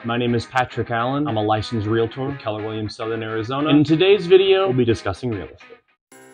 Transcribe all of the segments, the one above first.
My name is Patrick Allen. I'm a licensed realtor in Keller Williams, Southern Arizona. And in today's video, we'll be discussing real estate.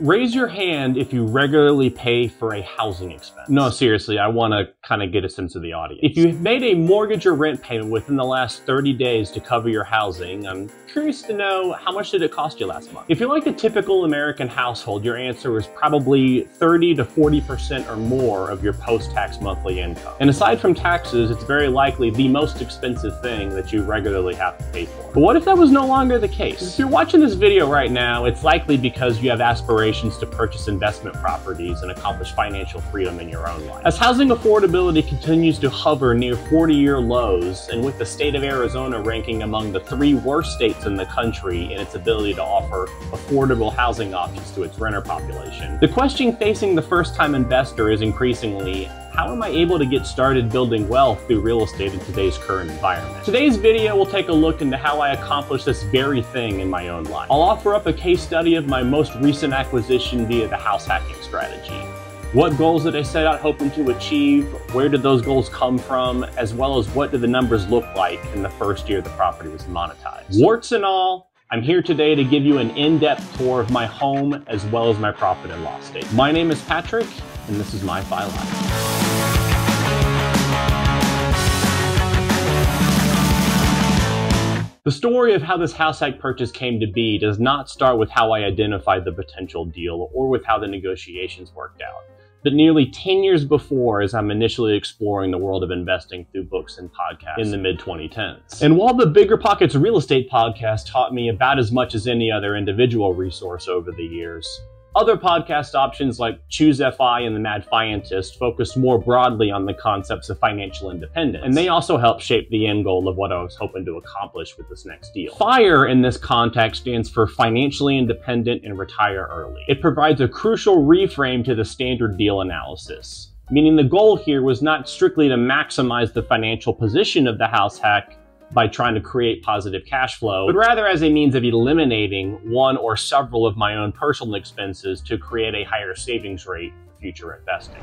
Raise your hand if you regularly pay for a housing expense. No, seriously, I want to kind of get a sense of the audience. If you've made a mortgage or rent payment within the last 30 days to cover your housing, I'm curious to know, how much did it cost you last month? If you're like the typical American household, your answer is probably 30 to 40% or more of your post-tax monthly income. And aside from taxes, it's very likely the most expensive thing that you regularly have to pay for. But what if that was no longer the case? If you're watching this video right now, it's likely because you have aspirations to purchase investment properties and accomplish financial freedom in your own life. As housing affordability continues to hover near 40-year lows, and with the state of Arizona ranking among the 3 worst states in the country in its ability to offer affordable housing options to its renter population, the question facing the first-time investor is increasingly, how am I able to get started building wealth through real estate in today's current environment? Today's video will take a look into how I accomplished this very thing in my own life. I'll offer up a case study of my most recent acquisition via the house hacking strategy. What goals did I set out hoping to achieve? Where did those goals come from? As well as what did the numbers look like in the first year the property was monetized? Warts and all, I'm here today to give you an in-depth tour of my home as well as my profit and loss statement. My name is Patrick, and this is my F.I.R.E. Life. The story of how this house hack purchase came to be does not start with how I identified the potential deal or with how the negotiations worked out, but nearly 10 years before, as I'm initially exploring the world of investing through books and podcasts in the mid-2010s. And while the Bigger Pockets Real Estate podcast taught me about as much as any other individual resource over the years, other podcast options like Choose F.I. and The Mad Fientist focused more broadly on the concepts of financial independence, and they also helped shape the end goal of what I was hoping to accomplish with this next deal. FIRE in this context stands for Financially Independent and Retire Early. It provides a crucial reframe to the standard deal analysis, meaning the goal here was not strictly to maximize the financial position of the house hack by trying to create positive cash flow, but rather as a means of eliminating one or several of my own personal expenses to create a higher savings rate for future investing.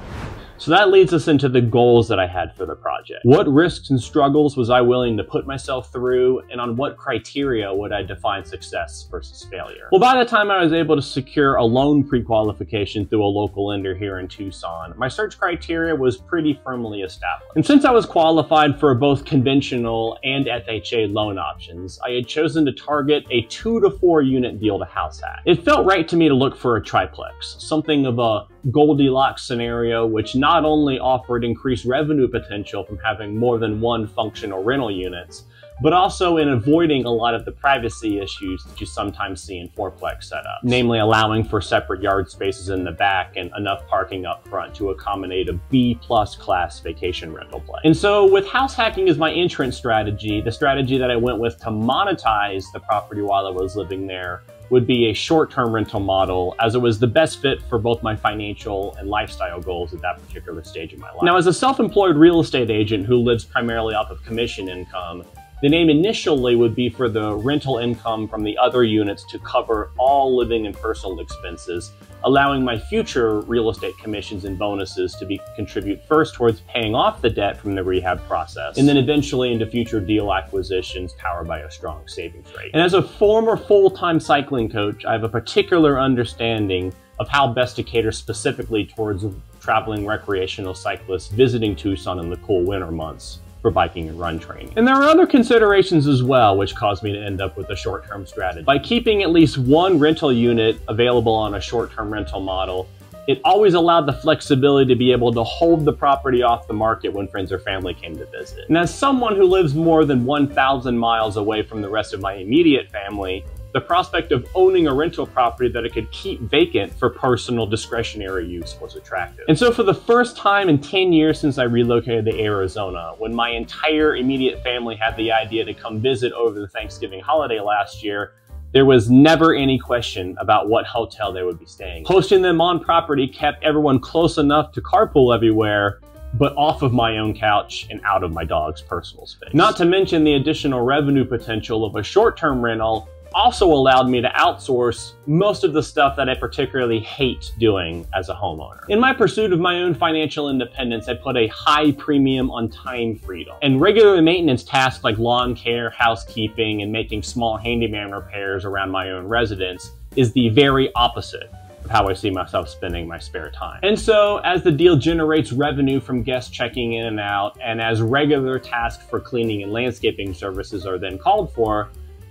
So that leads us into the goals that I had for the project. What risks and struggles was I willing to put myself through, and on what criteria would I define success versus failure? Well, by the time I was able to secure a loan pre-qualification through a local lender here in Tucson, my search criteria was pretty firmly established. And since I was qualified for both conventional and FHA loan options, I had chosen to target a 2 to 4 unit deal to house hack. It felt right to me to look for a triplex, something of a Goldilocks scenario which not only offered increased revenue potential from having more than one functional rental units, but also in avoiding a lot of the privacy issues that you sometimes see in fourplex setups, namely allowing for separate yard spaces in the back and enough parking up front to accommodate a B+ class vacation rental play. And so with house hacking as my entrance strategy, the strategy that I went with to monetize the property while I was living there would be a short-term rental model, as it was the best fit for both my financial and lifestyle goals at that particular stage of my life. Now, as a self-employed real estate agent who lives primarily off of commission income, the name initially would be for the rental income from the other units to cover all living and personal expenses, allowing my future real estate commissions and bonuses to contribute first towards paying off the debt from the rehab process, and then eventually into future deal acquisitions powered by a strong savings rate. And as a former full-time cycling coach, I have a particular understanding of how best to cater specifically towards traveling recreational cyclists visiting Tucson in the cool winter months for biking and run training. And there are other considerations as well which caused me to end up with a short-term strategy. By keeping at least one rental unit available on a short-term rental model, it always allowed the flexibility to be able to hold the property off the market when friends or family came to visit. And as someone who lives more than 1,000 miles away from the rest of my immediate family, the prospect of owning a rental property that I could keep vacant for personal discretionary use was attractive. And so for the first time in 10 years since I relocated to Arizona, when my entire immediate family had the idea to come visit over the Thanksgiving holiday last year, there was never any question about what hotel they would be staying in. Hosting them on property kept everyone close enough to carpool everywhere, but off of my own couch and out of my dog's personal space. Not to mention the additional revenue potential of a short-term rental also allowed me to outsource most of the stuff that I particularly hate doing as a homeowner. In my pursuit of my own financial independence, I put a high premium on time freedom. And regular maintenance tasks like lawn care, housekeeping, and making small handyman repairs around my own residence is the very opposite of how I see myself spending my spare time. And so, as the deal generates revenue from guests checking in and out, and as regular tasks for cleaning and landscaping services are then called for,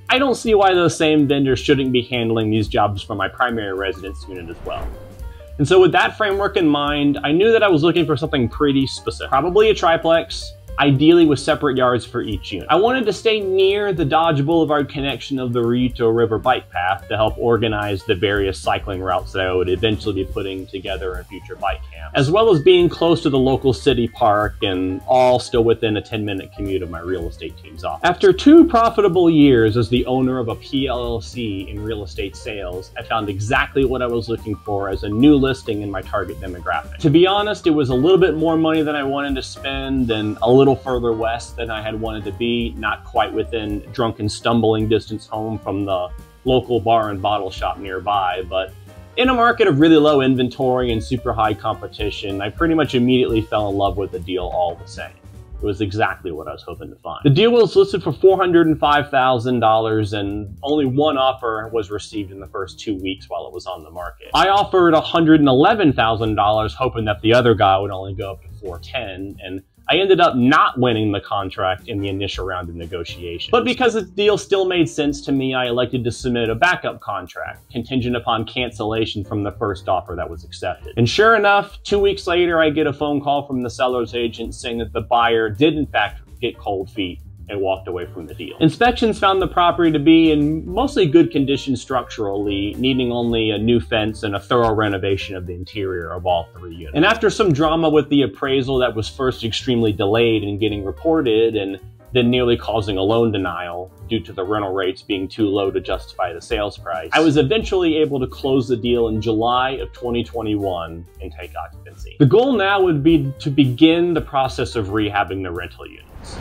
I don't see why those same vendors shouldn't be handling these jobs for my primary residence unit as well. And so with that framework in mind, I knew that I was looking for something pretty specific. Probably a triplex, ideally with separate yards for each unit. I wanted to stay near the Dodge Boulevard connection of the Rito River bike path to help organize the various cycling routes that I would eventually be putting together in future bike camps, as well as being close to the local city park and all still within a 10-minute commute of my real estate team's office. After 2 profitable years as the owner of a PLLC in real estate sales, I found exactly what I was looking for as a new listing in my target demographic. To be honest, it was a little bit more money than I wanted to spend and a little further west than I had wanted to be, not quite within drunken stumbling distance home from the local bar and bottle shop nearby, but in a market of really low inventory and super high competition, I pretty much immediately fell in love with the deal all the same. It was exactly what I was hoping to find. The deal was listed for $405,000 and only one offer was received in the first 2 weeks while it was on the market. I offered $111,000 hoping that the other guy would only go up to $410,000, and I ended up not winning the contract in the initial round of negotiations. But because the deal still made sense to me, I elected to submit a backup contract, contingent upon cancellation from the first offer that was accepted. And sure enough, 2 weeks later, I get a phone call from the seller's agent saying that the buyer did in fact get cold feet and walked away from the deal. Inspections found the property to be in mostly good condition structurally, needing only a new fence and a thorough renovation of the interior of all 3 units. And after some drama with the appraisal that was first extremely delayed in getting reported and then nearly causing a loan denial due to the rental rates being too low to justify the sales price, I was eventually able to close the deal in July of 2021 and take occupancy. The goal now would be to begin the process of rehabbing the rental units.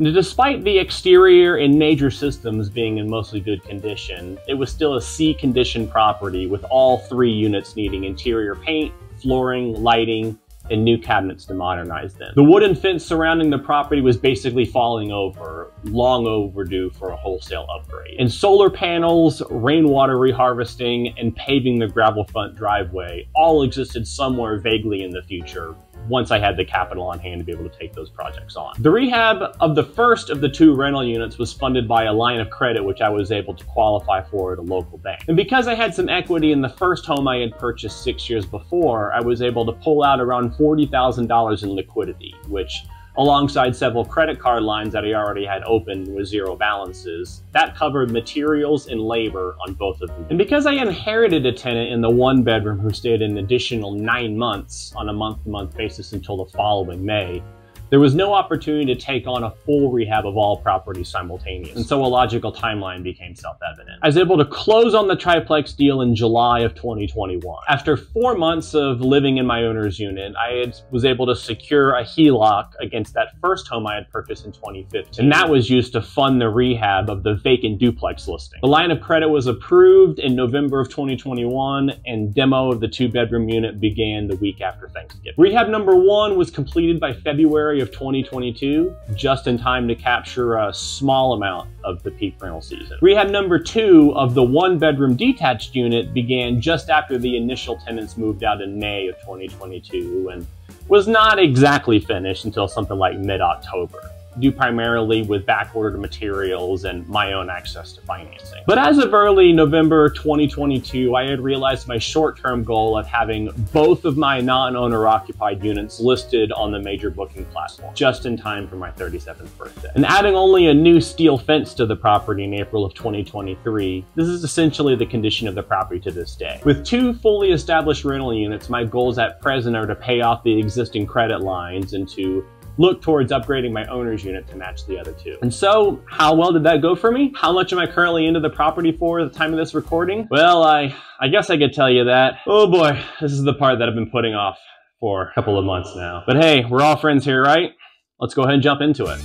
Despite the exterior and major systems being in mostly good condition, it was still a C-condition property with all 3 units needing interior paint, flooring, lighting, and new cabinets to modernize them. The wooden fence surrounding the property was basically falling over, long overdue for a wholesale upgrade. And solar panels, rainwater reharvesting, and paving the gravel front driveway all existed somewhere vaguely in the future, once I had the capital on hand to be able to take those projects on. The rehab of the first of the 2 rental units was funded by a line of credit which I was able to qualify for at a local bank. And because I had some equity in the first home I had purchased 6 years before, I was able to pull out around $40,000 in liquidity, which, alongside several credit card lines that I already had opened with 0 balances, that covered materials and labor on both of them. And because I inherited a tenant in the 1-bedroom who stayed an additional 9 months on a month-to-month basis until the following May, there was no opportunity to take on a full rehab of all properties simultaneously, and so a logical timeline became self-evident. I was able to close on the triplex deal in July of 2021. After 4 months of living in my owner's unit, I was able to secure a HELOC against that first home I had purchased in 2015, and that was used to fund the rehab of the vacant duplex listing. The line of credit was approved in November of 2021, and demo of the 2-bedroom unit began the week after Thanksgiving. Rehab number 1 was completed by February of 2022, just in time to capture a small amount of the peak rental season. Rehab number 2 of the 1-bedroom detached unit began just after the initial tenants moved out in May of 2022 and was not exactly finished until something like mid-October, due primarily with backordered materials and my own access to financing. But as of early November 2022, I had realized my short-term goal of having both of my non-owner occupied units listed on the major booking platform, just in time for my 37th birthday. And adding only a new steel fence to the property in April of 2023, this is essentially the condition of the property to this day. With 2 fully established rental units, my goals at present are to pay off the existing credit lines and to look towards upgrading my owner's unit to match the other 2. And so, how well did that go for me? How much am I currently into the property for at the time of this recording? Well, I guess I could tell you that. Oh boy, this is the part that I've been putting off for a couple of months now. But hey, we're all friends here, right? Let's go ahead and jump into it.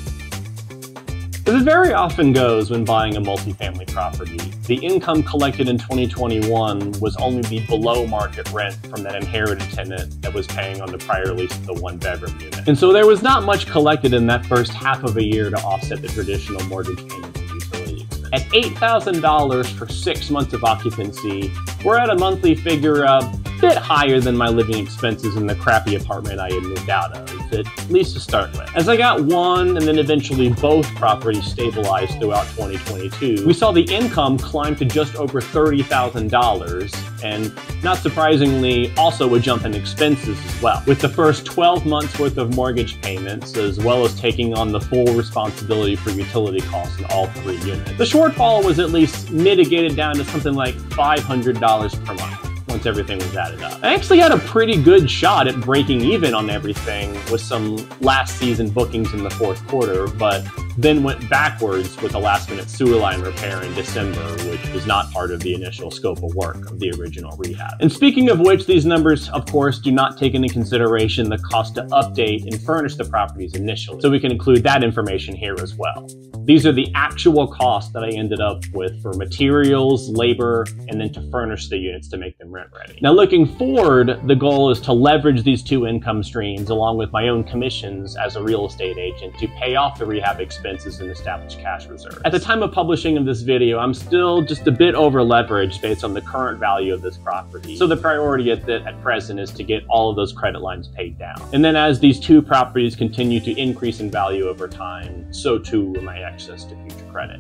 As it very often goes when buying a multifamily property, the income collected in 2021 was only the below market rent from that inherited tenant that was paying on the prior lease of the one-bedroom unit. And so there was not much collected in that first half of a year to offset the traditional mortgage payments and utility expense. At $8,000 for 6 months of occupancy, we're at a monthly figure a bit higher than my living expenses in the crappy apartment I had moved out of, at least to start with. As I got one and then eventually both properties stabilized throughout 2022, we saw the income climb to just over $30,000, and not surprisingly, also a jump in expenses as well, with the first 12 months worth of mortgage payments, as well as taking on the full responsibility for utility costs in all 3 units. The shortfall was at least mitigated down to something like $500 per month once everything was added up. I actually had a pretty good shot at breaking even on everything with some last season bookings in the 4th quarter, but then went backwards with a last-minute sewer line repair in December, which was not part of the initial scope of work of the original rehab. And speaking of which, these numbers, of course, do not take into consideration the cost to update and furnish the properties initially, so we can include that information here as well. These are the actual costs that I ended up with for materials, labor, and then to furnish the units to make them rent ready. Now, looking forward, the goal is to leverage these 2 income streams along with my own commissions as a real estate agent to pay off the rehab expenses and establish cash reserves. At the time of publishing of this video, I'm still just a bit over leveraged based on the current value of this property. So the priority at present is to get all of those credit lines paid down. And then as these 2 properties continue to increase in value over time, so too will my access to future credit.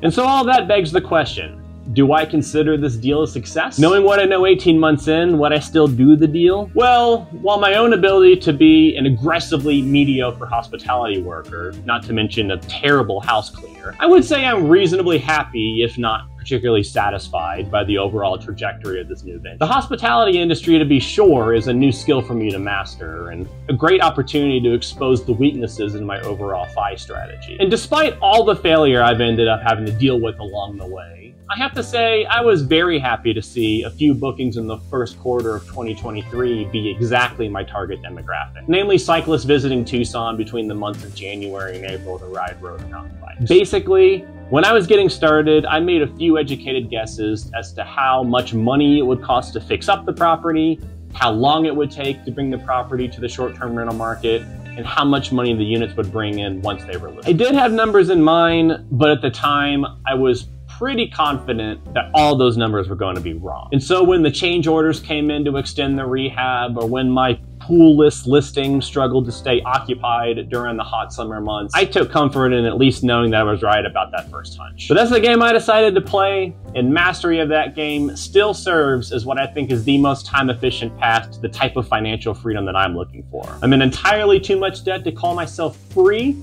And so all that begs the question, do I consider this deal a success? Knowing what I know 18 months in, would I still do the deal? Well, while my own ability to be an aggressively mediocre hospitality worker, not to mention a terrible house cleaner, I would say I'm reasonably happy, if not particularly satisfied, by the overall trajectory of this new venture. The hospitality industry, to be sure, is a new skill for me to master and a great opportunity to expose the weaknesses in my overall F.I.R.E strategy. And despite all the failure I've ended up having to deal with along the way, I have to say I was very happy to see a few bookings in the 1st quarter of 2023 be exactly my target demographic, namely cyclists visiting Tucson between the months of January and April to ride road and mountain bikes. Basically, when I was getting started, I made a few educated guesses as to how much money it would cost to fix up the property, how long it would take to bring the property to the short-term rental market, and how much money the units would bring in once they were listed. I did have numbers in mind, but at the time, I was pretty confident that all those numbers were going to be wrong. And so when the change orders came in to extend the rehab, or when my pool list listing struggled to stay occupied during the hot summer months, I took comfort in at least knowing that I was right about that first hunch. But that's the game I decided to play, and mastery of that game still serves as what I think is the most time-efficient path to the type of financial freedom that I'm looking for. I'm in entirely too much debt to call myself free,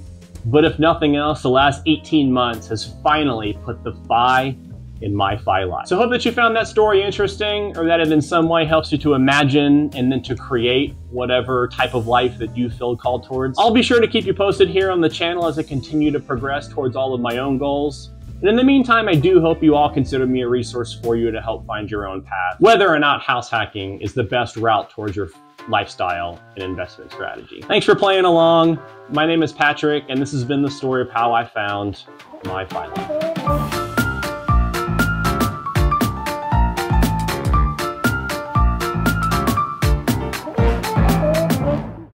but if nothing else, the last 18 months has finally put the F.I.R.E in my F.I.R.E life. So I hope that you found that story interesting, or that it in some way helps you to imagine and then to create whatever type of life that you feel called towards. I'll be sure to keep you posted here on the channel as I continue to progress towards all of my own goals. And in the meantime, I do hope you all consider me a resource for you to help find your own path, whether or not house hacking is the best route towards your lifestyle and investment strategy. Thanks for playing along. My name is Patrick, and this has been the story of how I found my F.I.R.E life.